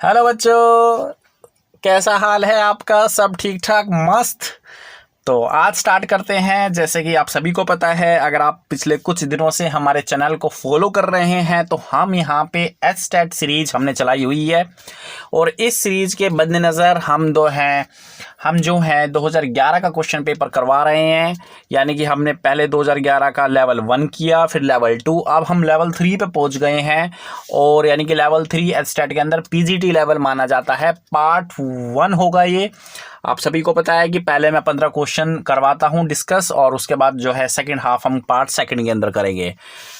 Hello बच्चों, कैसा हाल है आपका? सब ठीक ठाक मस्त। तो आज स्टार्ट करते हैं। जैसे कि आप सभी को पता है, अगर आप पिछले कुछ दिनों से हमारे चैनल को फॉलो कर रहे हैं तो हम यहाँ पे एचटेट सीरीज हमने चलाई हुई है। और इस सीरीज के मद्देनज़र हम जो हैं 2011 का क्वेश्चन पेपर करवा रहे हैं। यानी कि हमने पहले 2011 का लेवल 1 किया, फिर लेवल 2, अब हम लेवल 3 पे पहुंच गए हैं। और यानी कि लेवल 3 एचटेट के अंदर पीजीटी लेवल माना जाता है। पार्ट 1 होगा ये। आप सभी को पता है कि पहले मैं 15 क्वेश्चन करवाता हूं डिस्कस, और उसके बाद जो है सेकंड हाफ हम पार्ट सेकंड के अंदर करेंगे।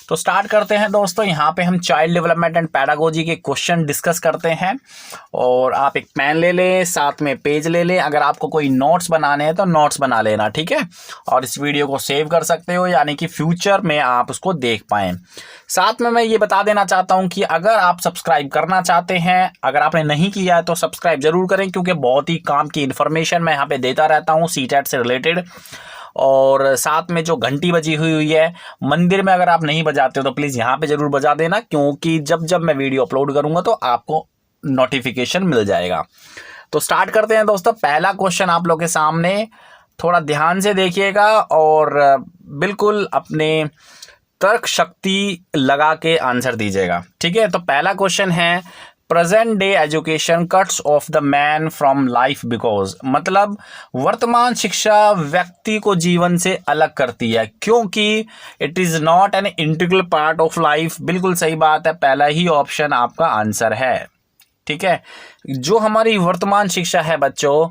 तो स्टार्ट करते हैं दोस्तों। यहाँ पे हम चाइल्ड डेवलपमेंट एंड पैडागोजी के क्वेश्चन डिस्कस करते हैं। और आप एक पेन ले लें, साथ में पेज ले लें। अगर आपको कोई नोट्स बनाने हैं तो नोट्स बना लेना, ठीक है। और इस वीडियो को सेव कर सकते हो, यानी कि फ्यूचर में आप उसको देख पाएँ। साथ में मैं ये बता देना चाहता हूँ कि अगर आप सब्सक्राइब करना चाहते हैं, अगर आपने नहीं किया है तो सब्सक्राइब जरूर करें, क्योंकि बहुत ही काम की इन्फॉर्मेशन मैं यहाँ पे देता रहता हूँ सीटेट से रिलेटेड। और साथ में जो घंटी बजी हुई है मंदिर में, अगर आप नहीं बजाते हो तो प्लीज़ यहाँ पे ज़रूर बजा देना, क्योंकि जब जब मैं वीडियो अपलोड करूँगा तो आपको नोटिफिकेशन मिल जाएगा। तो स्टार्ट करते हैं दोस्तों। पहला क्वेश्चन आप लोग के सामने, थोड़ा ध्यान से देखिएगा और बिल्कुल अपने तर्क शक्ति लगा के आंसर दीजिएगा, ठीक है। तो पहला क्वेश्चन है, present day education cuts of the man from life because, मतलब वर्तमान शिक्षा व्यक्ति को जीवन से अलग करती है क्योंकि it is not an integral part of life. बिल्कुल सही बात है, पहला ही ऑप्शन आपका आंसर है, ठीक है। जो हमारी वर्तमान शिक्षा है बच्चों,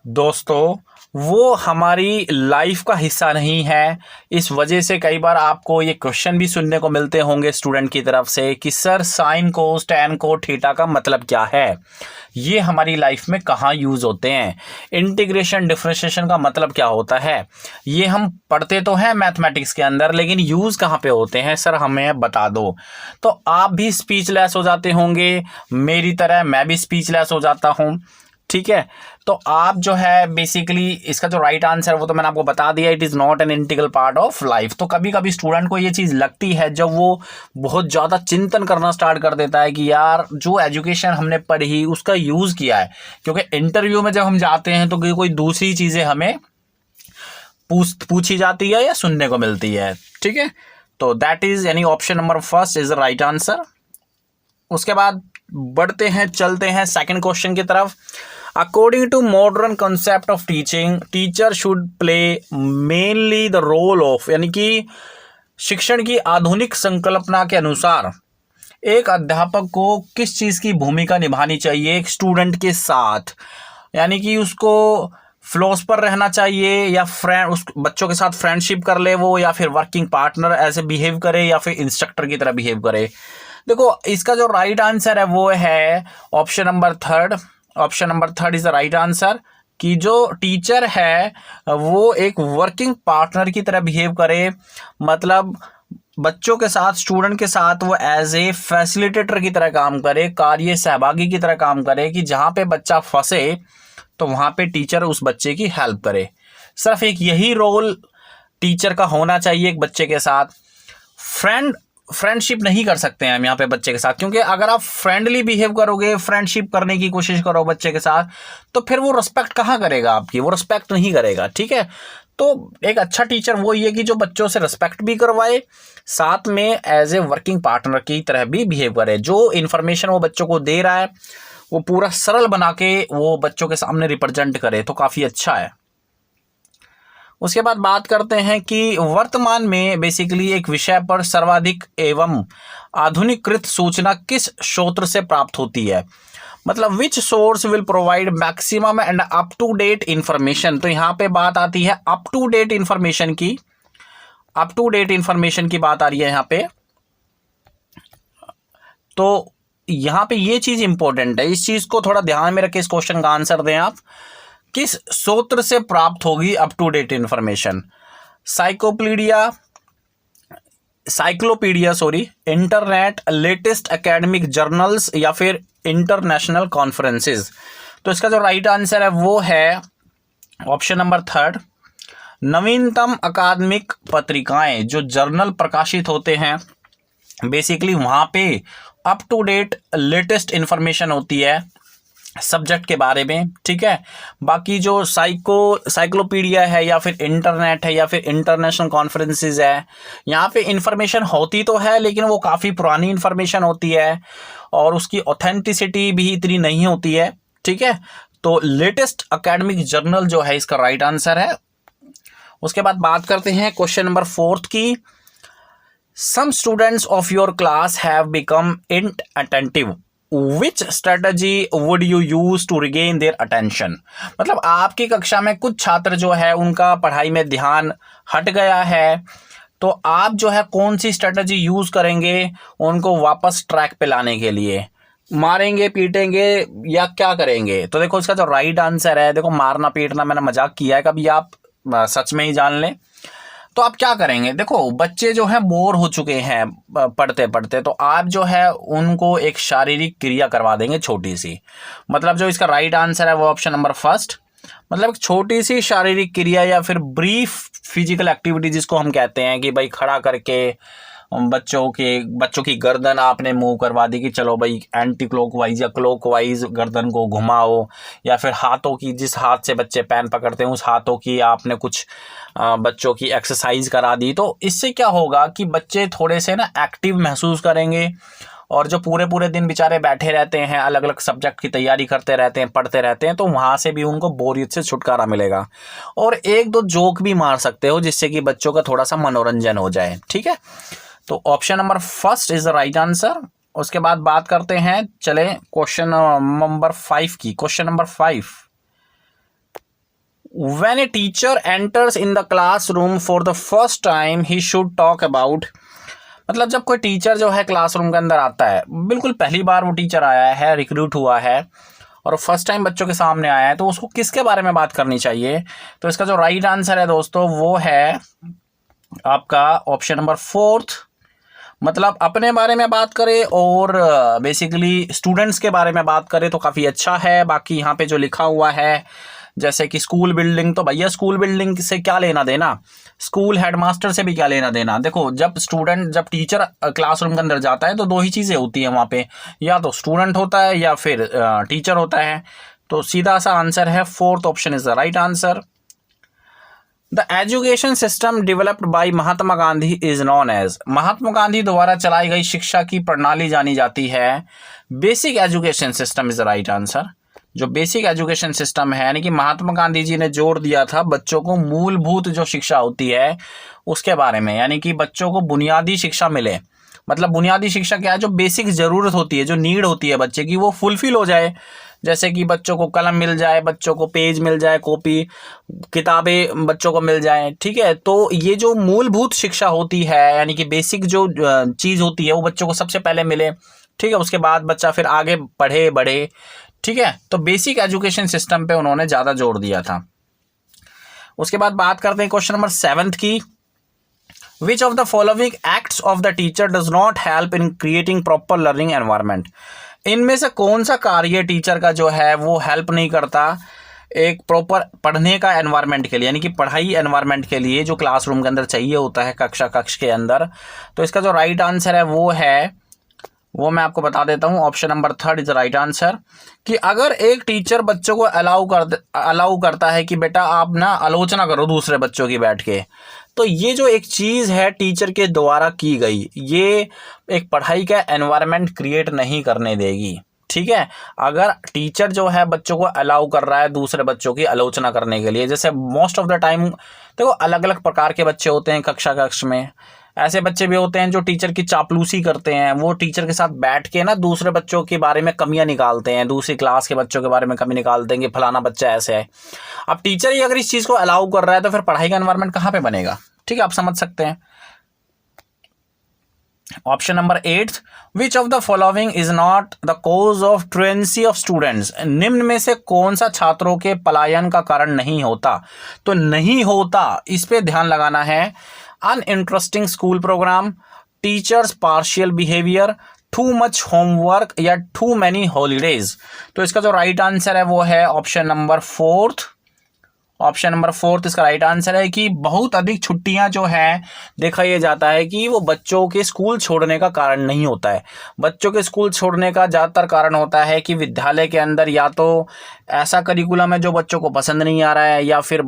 दोस्तों, वो हमारी लाइफ का हिस्सा नहीं है। इस वजह से कई बार आपको ये क्वेश्चन भी सुनने को मिलते होंगे स्टूडेंट की तरफ से कि सर साइन कोस टैन को थीटा का मतलब क्या है, ये हमारी लाइफ में कहाँ यूज़ होते हैं, इंटीग्रेशन डिफरेंशिएशन का मतलब क्या होता है। ये हम पढ़ते तो हैं मैथमेटिक्स के अंदर, लेकिन यूज़ कहाँ पे होते हैं सर, हमें बता दो। तो आप भी स्पीचलेस हो जाते होंगे, मेरी तरह मैं भी स्पीचलेस हो जाता हूँ, ठीक है। तो आप जो है बेसिकली इसका जो राइट आंसर वो तो मैंने आपको बता दिया, it is not an integral part of life. तो कभी कभी स्टूडेंट को ये चीज़ लगती है जब वो बहुत ज़्यादा चिंतन करना स्टार्ट कर देता है कि यार जो एजुकेशन हमने पढ़ी उसका यूज़ किया है, क्योंकि इंटरव्यू में जब हम जाते हैं तो कोई दूसरी चीज़ें हमें पूछी जाती है या सुनने को मिलती है, ठीक है। तो दैट इज़ यानी option number first is the right answer. उसके बाद बढ़ते हैं, चलते हैं सेकंड क्वेश्चन की तरफ। According to modern concept of teaching, teacher should play mainly the role of, यानी कि शिक्षण की आधुनिक संकल्पना के अनुसार एक अध्यापक को किस चीज़ की भूमिका निभानी चाहिए एक स्टूडेंट के साथ। यानी कि उसको फिलोसफर रहना चाहिए, या फ्रेंड, उस बच्चों के साथ फ्रेंडशिप कर ले वो, या फिर वर्किंग पार्टनर ऐसे बिहेव करे, या फिर इंस्ट्रक्टर की तरह बिहेव करे। देखो, इसका जो राइट आंसर है वो है option number third. Option number third is the right answer, कि जो टीचर है वो एक वर्किंग पार्टनर की तरह बिहेव करे। मतलब बच्चों के साथ, स्टूडेंट के साथ वो एज ए फैसिलिटेटर की तरह काम करे, कार्य सहभागी की तरह काम करे, कि जहाँ पे बच्चा फंसे तो वहाँ पे टीचर उस बच्चे की हेल्प करे। सिर्फ एक यही रोल टीचर का होना चाहिए एक बच्चे के साथ। फ्रेंडशिप नहीं कर सकते हैं हम यहाँ पे बच्चे के साथ, क्योंकि अगर आप फ्रेंडली बिहेव करोगे, फ्रेंडशिप करने की कोशिश करो बच्चे के साथ, तो फिर वो रिस्पेक्ट कहाँ करेगा आपकी, वो रिस्पेक्ट नहीं करेगा, ठीक है। तो एक अच्छा टीचर वो ही है कि जो बच्चों से रिस्पेक्ट भी करवाए, साथ में एज ए वर्किंग पार्टनर की तरह भी बिहेव करे। जो इन्फॉर्मेशन वो बच्चों को दे रहा है वो पूरा सरल बना के वो बच्चों के सामने रिप्रेजेंट करे, तो काफ़ी अच्छा है। उसके बाद बात करते हैं कि वर्तमान में बेसिकली एक विषय पर सर्वाधिक एवं आधुनिकृत सूचना किस स्रोत से प्राप्त होती है। मतलब which source will provide maximum and up to date information. तो यहाँ पे बात आती है अप टू डेट इंफॉर्मेशन की, अप टू डेट इंफॉर्मेशन की बात आ रही है यहाँ पे। तो यहाँ पे ये चीज़ इंपॉर्टेंट है, इस चीज़ को थोड़ा ध्यान में रखें, इस क्वेश्चन का आंसर दें आप। किस स्रोत से प्राप्त होगी up to date information? Cyclopedia internet, latest academic journals, या फिर इंटरनेशनल कॉन्फ्रेंसेस। तो इसका जो राइट आंसर है वो है ऑप्शन नंबर थर्ड, नवीनतम अकादमिक पत्रिकाएं, जो जर्नल प्रकाशित होते हैं बेसिकली वहाँ पे up to date latest information होती है सब्जेक्ट के बारे में, ठीक है। बाकी जो साइक्लोपीडिया है या फिर इंटरनेट है या फिर इंटरनेशनल कॉन्फ्रेंसेस है, यहाँ पे इंफॉर्मेशन होती तो है लेकिन वो काफ़ी पुरानी इंफॉर्मेशन होती है और उसकी ऑथेंटिसिटी भी इतनी नहीं होती है, ठीक है। तो लेटेस्ट एकेडमिक जर्नल जो है इसका राइट आंसर है। उसके बाद बात करते हैं क्वेश्चन नंबर 4 की। Some students of your class have become inattentive, which strategy would you use to regain their attention. मतलब आपकी कक्षा में कुछ छात्र जो है उनका पढ़ाई में ध्यान हट गया है, तो आप जो है कौन सी स्ट्रेटजी यूज करेंगे उनको वापस ट्रैक पे लाने के लिए? मारेंगे, पीटेंगे या क्या करेंगे? तो देखो इसका जो राइट आंसर है, देखो मारना पीटना मैंने मजाक किया है, कभी आप सच में ही जान लें। तो आप क्या करेंगे? देखो बच्चे जो हैं बोर हो चुके हैं पढ़ते पढ़ते, तो आप जो है उनको एक शारीरिक क्रिया करवा देंगे छोटी सी। मतलब जो इसका राइट आंसर है वो ऑप्शन नंबर फर्स्ट, मतलब एक छोटी सी शारीरिक क्रिया या फिर ब्रीफ फिजिकल एक्टिविटी जिसको हम कहते हैं कि भाई खड़ा करके बच्चों की गर्दन आपने मूव करवा दी कि चलो भाई एंटी क्लॉकवाइज या क्लॉकवाइज गर्दन को घुमाओ, या फिर हाथों की, जिस हाथ से बच्चे पेन पकड़ते हैं उस हाथों की आपने कुछ बच्चों की एक्सरसाइज करा दी। तो इससे क्या होगा कि बच्चे थोड़े से ना एक्टिव महसूस करेंगे, और जो पूरे पूरे दिन बेचारे बैठे रहते हैं, अलग अलग सब्जेक्ट की तैयारी करते रहते हैं, पढ़ते रहते हैं, तो वहाँ से भी उनको बोरियत से छुटकारा मिलेगा। और एक दो जोक भी मार सकते हो जिससे कि बच्चों का थोड़ा सा मनोरंजन हो जाए, ठीक है। तो option number first is the right answer. उसके बाद बात करते हैं, चले क्वेश्चन नंबर 5 की। Question number 5, when a teacher enters in the classroom for the first time he should talk about. मतलब जब कोई टीचर जो है क्लासरूम के अंदर आता है, बिल्कुल पहली बार वो टीचर आया है, रिक्रूट हुआ है और फर्स्ट टाइम बच्चों के सामने आया है, तो उसको किसके बारे में बात करनी चाहिए? तो इसका जो राइट आंसर है दोस्तों वो है आपका ऑप्शन नंबर 4, मतलब अपने बारे में बात करें और बेसिकली स्टूडेंट्स के बारे में बात करें तो काफ़ी अच्छा है। बाकी यहाँ पे जो लिखा हुआ है जैसे कि स्कूल बिल्डिंग, तो भैया स्कूल बिल्डिंग से क्या लेना देना, स्कूल हेडमास्टर से भी क्या लेना देना। देखो जब टीचर क्लासरूम के अंदर जाता है तो दो ही चीज़ें होती हैं वहाँ पे, या तो स्टूडेंट होता है या फिर टीचर होता है। तो सीधा सा आंसर है 4th option is the right answer. The education system developed by Mahatma Gandhi is known as. Mahatma Gandhi द्वारा चलाई गई शिक्षा की प्रणाली जानी जाती है basic education system is the right answer. जो बेसिक एजुकेशन सिस्टम है, यानी कि महात्मा गांधी जी ने जोर दिया था बच्चों को मूलभूत जो शिक्षा होती है उसके बारे में, यानी कि बच्चों को बुनियादी शिक्षा मिले। मतलब बुनियादी शिक्षा क्या है? जो बेसिक ज़रूरत होती है, जो नीड होती है बच्चे की, वो फुलफिल हो जाए। जैसे कि बच्चों को कलम मिल जाए, बच्चों को पेज मिल जाए, कॉपी किताबें बच्चों को मिल जाए, ठीक है। तो ये जो मूलभूत शिक्षा होती है, यानी कि बेसिक जो चीज़ होती है वो बच्चों को सबसे पहले मिले, ठीक है। उसके बाद बच्चा फिर आगे पढ़े बढ़े, ठीक है। तो बेसिक एजुकेशन सिस्टम पे उन्होंने ज़्यादा जोर दिया था। उसके बाद बात करते हैं क्वेश्चन नंबर 7 की। Which of the following acts of the teacher does not help in creating proper learning environment? इनमें से कौन सा कार्य टीचर का जो है वो हेल्प नहीं करता एक प्रॉपर पढ़ने का एनवायरनमेंट के लिए, यानी कि पढ़ाई एनवायरनमेंट के लिए जो क्लासरूम के अंदर चाहिए होता है, कक्ष के अंदर। तो इसका जो राइट आंसर है वो मैं आपको बता देता हूँ। Option number 3 is the right answer. कि अगर एक टीचर बच्चों को अलाउ करता है कि बेटा आप ना आलोचना करो दूसरे बच्चों की बैठ के, तो ये जो एक चीज़ है टीचर के द्वारा की गई, ये एक पढ़ाई का एनवायरनमेंट क्रिएट नहीं करने देगी, ठीक है। अगर टीचर जो है बच्चों को अलाउ कर रहा है दूसरे बच्चों की आलोचना करने के लिए, जैसे मोस्ट ऑफ द टाइम देखो अलग अलग प्रकार के बच्चे होते हैं कक्ष में। ऐसे बच्चे भी होते हैं जो टीचर की चापलूसी करते हैं, वो टीचर के साथ बैठ के ना दूसरे बच्चों के बारे में कमियां निकालते हैं, दूसरी क्लास के बच्चों के बारे में कमी निकाल देंगे, फलाना बच्चा ऐसे है। अब टीचर ही अगर इस चीज़ को अलाउ कर रहा है तो फिर पढ़ाई का एनवायरनमेंट कहाँ पे बनेगा, ठीक है, आप समझ सकते हैं। Option number 8, which of the following is not the cause of truancy of students. निम्न में से कौन सा छात्रों के पलायन का कारण नहीं होता? तो नहीं होता इस पे ध्यान लगाना है। Uninteresting school program, teachers partial behaviour, too much homework या टू मैनी हॉलीडेज। तो इसका जो राइट आंसर है वो है ऑप्शन नंबर 4 ऑप्शन नंबर 4 इसका राइट आंसर है कि बहुत अधिक छुट्टियां जो है देखा यह जाता है कि वो बच्चों के स्कूल छोड़ने का कारण नहीं होता है। बच्चों के स्कूल छोड़ने का ज़्यादातर कारण होता है कि विद्यालय के अंदर या तो ऐसा करिकुलम है जो बच्चों को पसंद नहीं आ रहा है, या फिर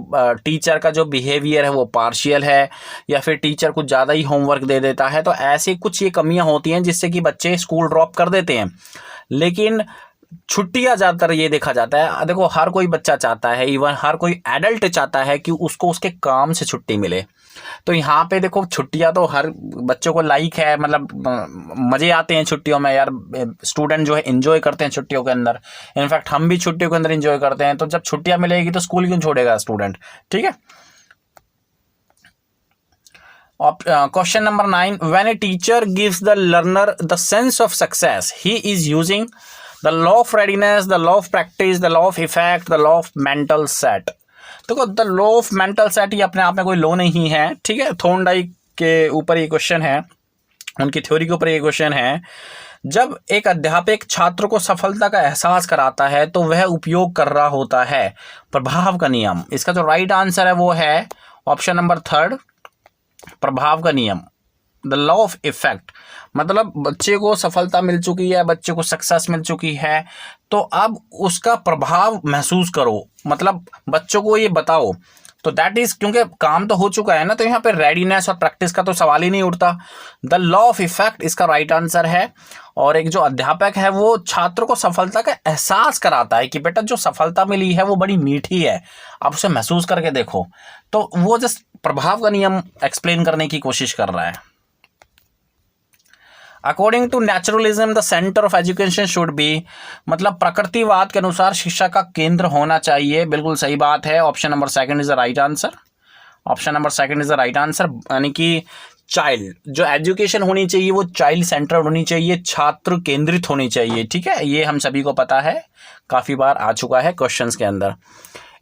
टीचर का जो बिहेवियर है वो पार्शियल है, या फिर टीचर कुछ ज़्यादा ही होमवर्क दे देता है। तो ऐसी कुछ ये कमियां होती हैं जिससे कि बच्चे स्कूल ड्रॉप कर देते हैं। लेकिन छुट्टियां ज़्यादातर ये देखा जाता है, देखो हर कोई बच्चा चाहता है, इवन हर कोई एडल्ट चाहता है कि उसको उसके काम से छुट्टी मिले। तो यहाँ पे देखो छुट्टियां तो हर बच्चों को लाइक है, मतलब मज़े आते हैं छुट्टियों में यार। स्टूडेंट जो है एंजॉय करते हैं छुट्टियों के अंदर। इनफैक्ट हम भी छुट्टियों के अंदर एंजॉय करते हैं। तो जब छुट्टियां मिलेगी तो स्कूल क्यों छोड़ेगा स्टूडेंट, ठीक है। Question number 9. When a teacher gives the learner the sense of success, he is using the law of readiness, the law of practice, the law of effect, the law of mental set. देखो the law of mental set ये अपने आप में कोई law नहीं है, ठीक है। थॉर्नडाइक के ऊपर ये क्वेश्चन है, उनकी थ्योरी के ऊपर ये क्वेश्चन है। जब एक अध्यापक छात्र को सफलता का एहसास कराता है तो वह उपयोग कर रहा होता है प्रभाव का नियम। इसका जो राइट आंसर है वो है ऑप्शन नंबर 3, प्रभाव का नियम, द लॉ ऑफ इफेक्ट। मतलब बच्चे को सफलता मिल चुकी है, बच्चे को सक्सेस मिल चुकी है, तो अब उसका प्रभाव महसूस करो, मतलब बच्चों को ये बताओ। तो दैट इज, क्योंकि काम तो हो चुका है ना, तो यहाँ पे रेडीनेस और प्रैक्टिस का तो सवाल ही नहीं उठता। द लॉ ऑफ इफेक्ट इसका राइट आंसर है। और एक जो अध्यापक है वो छात्र को सफलता का एहसास कराता है कि बेटा जो सफलता मिली है वो बड़ी मीठी है, आप उसे महसूस करके देखो। तो वो जस्ट प्रभाव का नियम एक्सप्लेन करने की कोशिश कर रहा है। According to naturalism the centre of education should be, मतलब प्रकृतिवाद के अनुसार शिक्षा का केंद्र होना चाहिए। बिल्कुल सही बात है, option number 2 is the right answer. Option number 2 is the right answer. यानी कि चाइल्ड जो एजुकेशन होनी चाहिए वो चाइल्ड सेंटर्ड होनी चाहिए, छात्र केंद्रित होनी चाहिए, ठीक है। ये हम सभी को पता है, काफ़ी बार आ चुका है क्वेश्चंस के अंदर।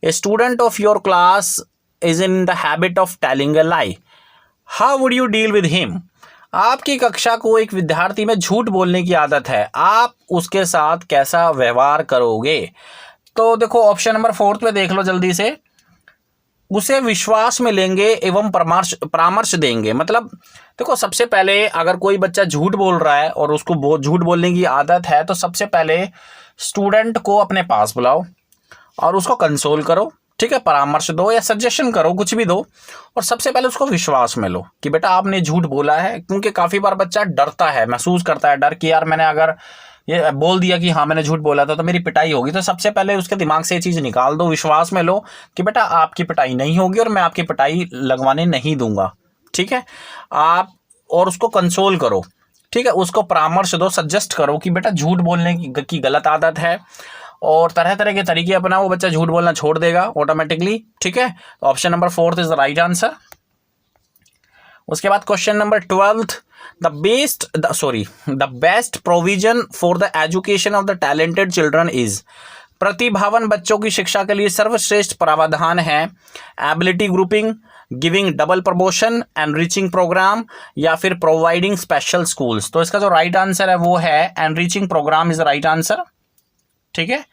A student of your class is in the habit of telling a lie, how would you deal with him. आपकी कक्षा को एक विद्यार्थी में झूठ बोलने की आदत है, आप उसके साथ कैसा व्यवहार करोगे। तो देखो ऑप्शन नंबर 4 में देख लो जल्दी से, उसे विश्वास में लेंगे एवं परामर्श देंगे। मतलब देखो सबसे पहले अगर कोई बच्चा झूठ बोल रहा है और उसको झूठ बोलने की आदत है, तो सबसे पहले स्टूडेंट को अपने पास बुलाओ और उसको कंसोल करो, ठीक है, परामर्श दो या सजेशन करो, कुछ भी दो। और सबसे पहले उसको विश्वास में लो कि बेटा आपने झूठ बोला है, क्योंकि काफ़ी बार बच्चा डरता है, महसूस करता है डर कि यार मैंने अगर ये बोल दिया कि हाँ मैंने झूठ बोला था तो मेरी पिटाई होगी। तो सबसे पहले उसके दिमाग से ये चीज़ निकाल दो, विश्वास में लो कि बेटा आपकी पिटाई नहीं होगी और मैं आपकी पिटाई लगवाने नहीं दूंगा, ठीक है। आप और उसको कंसोल करो, ठीक है, उसको परामर्श दो, सजेस्ट करो कि बेटा झूठ बोलने की गलत आदत है, और तरह तरह के तरीके अपनाओ, वो बच्चा झूठ बोलना छोड़ देगा ऑटोमेटिकली, ठीक है। Option number 4 is the right answer. उसके बाद question number 12, the best provision for the education of the talented children is, प्रतिभावान बच्चों की शिक्षा के लिए सर्वश्रेष्ठ प्रावधान है ability grouping, giving double promotion, enriching program, या फिर प्रोवाइडिंग स्पेशल स्कूल्स। तो इसका जो राइट आंसर है वो है enriching program is the right answer, ठीक है।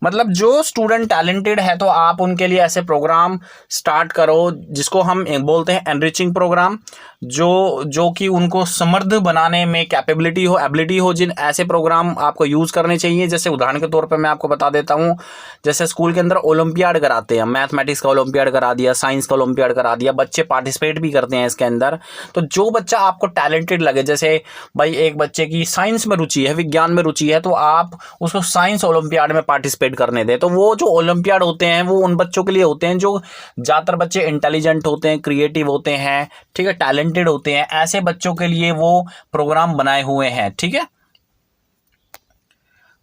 मतलब जो स्टूडेंट टैलेंटेड है तो आप उनके लिए ऐसे प्रोग्राम स्टार्ट करो जिसको हम बोलते हैं एनरिचिंग प्रोग्राम, जो कि उनको समृद्ध बनाने में कैपेबिलिटी हो, एबिलिटी हो। जिन ऐसे प्रोग्राम आपको यूज़ करने चाहिए, जैसे उदाहरण के तौर पे मैं आपको बता देता हूँ, जैसे स्कूल के अंदर ओलंपियाड कराते हैं, मैथमेटिक्स का ओलंपियाड करा दिया, साइंस का ओलंपियाड करा दिया, बच्चे पार्टिसिपेट भी करते हैं इसके अंदर। तो जो बच्चा आपको टैलेंटेड लगे, जैसे भाई एक बच्चे की साइंस में रुचि है, विज्ञान में रुचि है, तो आप उसको साइंस ओलंपियाड में पार्टिसिपेट करने दें। तो वो जो ओलंपियाड होते हैं वो उन बच्चों के लिए होते हैं जो ज़्यादातर बच्चे इंटेलिजेंट होते हैं, क्रिएटिव होते हैं, ठीक है, टैलेंटेड होते हैं। ऐसे बच्चों के लिए वो प्रोग्राम बनाए हुए हैं, ठीक है।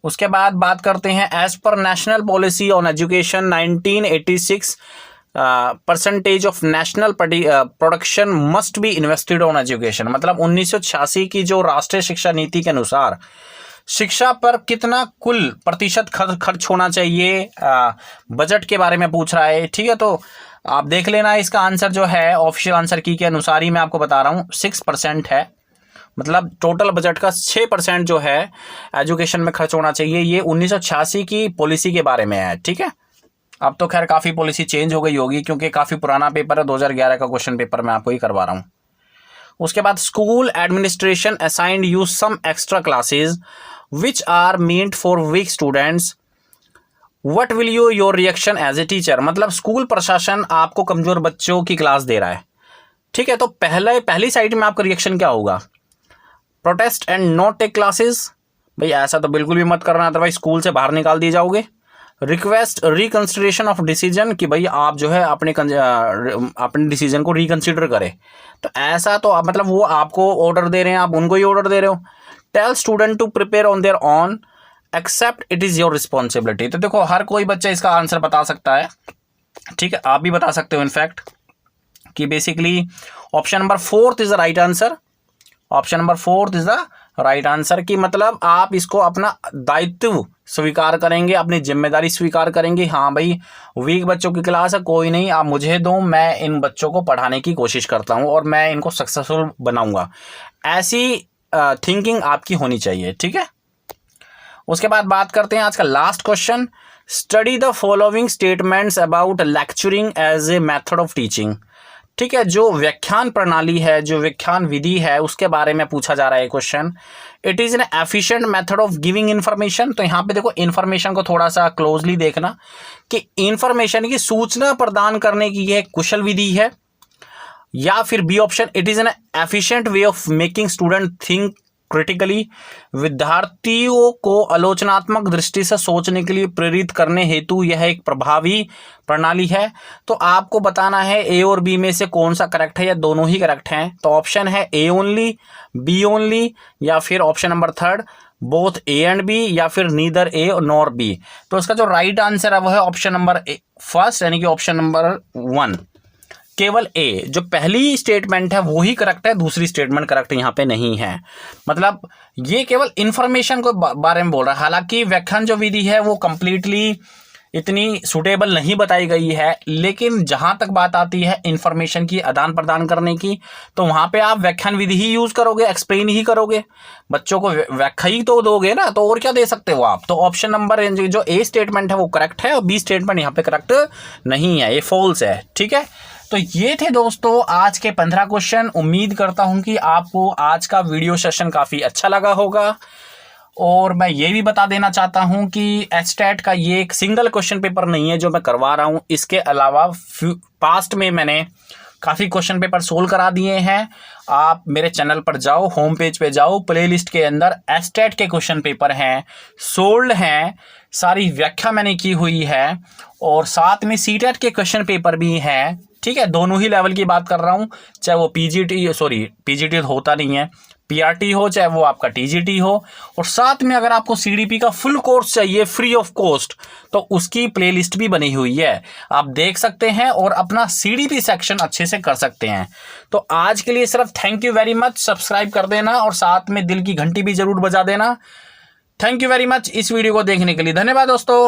उसके बाद बात करते हैं as per national policy on education 1986 percentage of national production must be invested on education. मतलब 1986 की जो राष्ट्रीय शिक्षा नीति के अनुसार शिक्षा पर कितना कुल प्रतिशत खर्च होना चाहिए, बजट के बारे में पूछ रहा है, ठीक है। तो आप देख लेना, इसका आंसर जो है ऑफिशियल आंसर की के अनुसार ही मैं आपको बता रहा हूँ 6% है। मतलब टोटल बजट का 6% जो है एजुकेशन में खर्च होना चाहिए। ये 1986 की पॉलिसी के बारे में है, ठीक है। अब तो खैर काफ़ी पॉलिसी चेंज हो गई होगी, क्योंकि काफ़ी पुराना पेपर है, 2011 का क्वेश्चन पेपर मैं आपको ही करवा रहा हूँ। उसके बाद school administration assigned you some extra classes which are meant for weak students, what will you your reaction as a teacher. मतलब स्कूल प्रशासन आपको कमज़ोर बच्चों की क्लास दे रहा है, ठीक है, तो पहली साइड में आपका रिएक्शन क्या होगा? Protest and not take classes, भाई ऐसा तो बिल्कुल भी मत करना, अदरवाइज स्कूल से बाहर निकाल दिए जाओगे। रिक्वेस्ट रिकंसिडरेशन ऑफ डिसीजन, कि भाई आप जो है अपने डिसीजन को रिकंसिडर करें, तो ऐसा तो आप मतलब वो आपको ऑर्डर दे रहे हैं, आप उनको ही ऑर्डर दे रहे हो। Tell student to prepare on their own accept it is your responsibility. तो देखो हर कोई बच्चा इसका आंसर बता सकता है, ठीक है, आप भी बता सकते हो इनफैक्ट, कि basically option number 4 is the right answer. Option number 4 is the right answer, कि मतलब आप इसको अपना दायित्व स्वीकार करेंगे, अपनी जिम्मेदारी स्वीकार करेंगे। हाँ भाई, वीक बच्चों की क्लास है, कोई नहीं, आप मुझे दो, मैं इन बच्चों को पढ़ाने की कोशिश करता हूँ और मैं इनको सक्सेसफुल बनाऊंगा। ऐसी थिंकिंग आपकी होनी चाहिए, ठीक है। उसके बाद बात करते हैं आज का last question. Study the following statements about lecturing as a method of teaching, ठीक है, जो व्याख्यान प्रणाली है, जो व्याख्यान विधि है, उसके बारे में पूछा जा रहा है question. It is an efficient method of giving information. तो यहाँ पे देखो इन्फॉर्मेशन को थोड़ा सा क्लोजली देखना, कि इन्फॉर्मेशन की सूचना प्रदान करने की यह कुशल विधि है, या फिर B option, it is an efficient way of making student think critically, विद्यार्थियों को आलोचनात्मक दृष्टि से सोचने के लिए प्रेरित करने हेतु यह एक प्रभावी प्रणाली है। तो आपको बताना है ए और बी में से कौन सा करेक्ट है, या दोनों ही करेक्ट हैं। तो ऑप्शन है ए ओनली, बी ओनली, या फिर option number 3 both A and B, या फिर नीदर ए नॉर बी। तो इसका जो राइट आंसर है वो है ऑप्शन नंबर 1, यानी कि ऑप्शन नंबर 1, केवल ए। जो पहली स्टेटमेंट है वो ही करेक्ट है, दूसरी स्टेटमेंट करेक्ट यहाँ पे नहीं है। मतलब ये केवल इंफॉर्मेशन को बारे में बोल रहा है, हालांकि व्याख्यान जो विधि है वो कंप्लीटली इतनी सुटेबल नहीं बताई गई है, लेकिन जहां तक बात आती है इंफॉर्मेशन की आदान प्रदान करने की, तो वहां पे आप व्याख्यान विधि ही यूज करोगे, एक्सप्लेन ही करोगे, बच्चों को व्याख्या ही तो दोगे ना, तो और क्या दे सकते हो आप। तो ऑप्शन नंबर जो ए स्टेटमेंट है वो करेक्ट है, और बी स्टेटमेंट यहाँ पे करेक्ट नहीं है, ये फॉल्स है, ठीक है। तो ये थे दोस्तों आज के 15 क्वेश्चन। उम्मीद करता हूं कि आपको आज का वीडियो सेशन काफ़ी अच्छा लगा होगा। और मैं ये भी बता देना चाहता हूं कि एचटेट का ये एक सिंगल क्वेश्चन पेपर नहीं है जो मैं करवा रहा हूं, इसके अलावा पास्ट में मैंने काफ़ी क्वेश्चन पेपर सोल्व करा दिए हैं। आप मेरे चैनल पर जाओ, होम पेज पे जाओ, प्लेलिस्ट के अंदर एचटेट के क्वेश्चन पेपर हैं, सोल्ड हैं, सारी व्याख्या मैंने की हुई है, और साथ में सीटेट के क्वेश्चन पेपर भी हैं, ठीक है। दोनों ही लेवल की बात कर रहा हूँ, चाहे वो पीजीटी होता नहीं है, पीआरटी हो, चाहे वो आपका टीजीटी हो। और साथ में अगर आपको सीडीपी का फुल कोर्स चाहिए फ्री ऑफ कॉस्ट, तो उसकी प्लेलिस्ट भी बनी हुई है, आप देख सकते हैं और अपना सीडीपी सेक्शन अच्छे से कर सकते हैं। तो आज के लिए सिर्फ thank you very much, subscribe कर देना और साथ में दिल की घंटी भी जरूर बजा देना। थैंक यू वेरी मच इस वीडियो को देखने के लिए, धन्यवाद दोस्तों।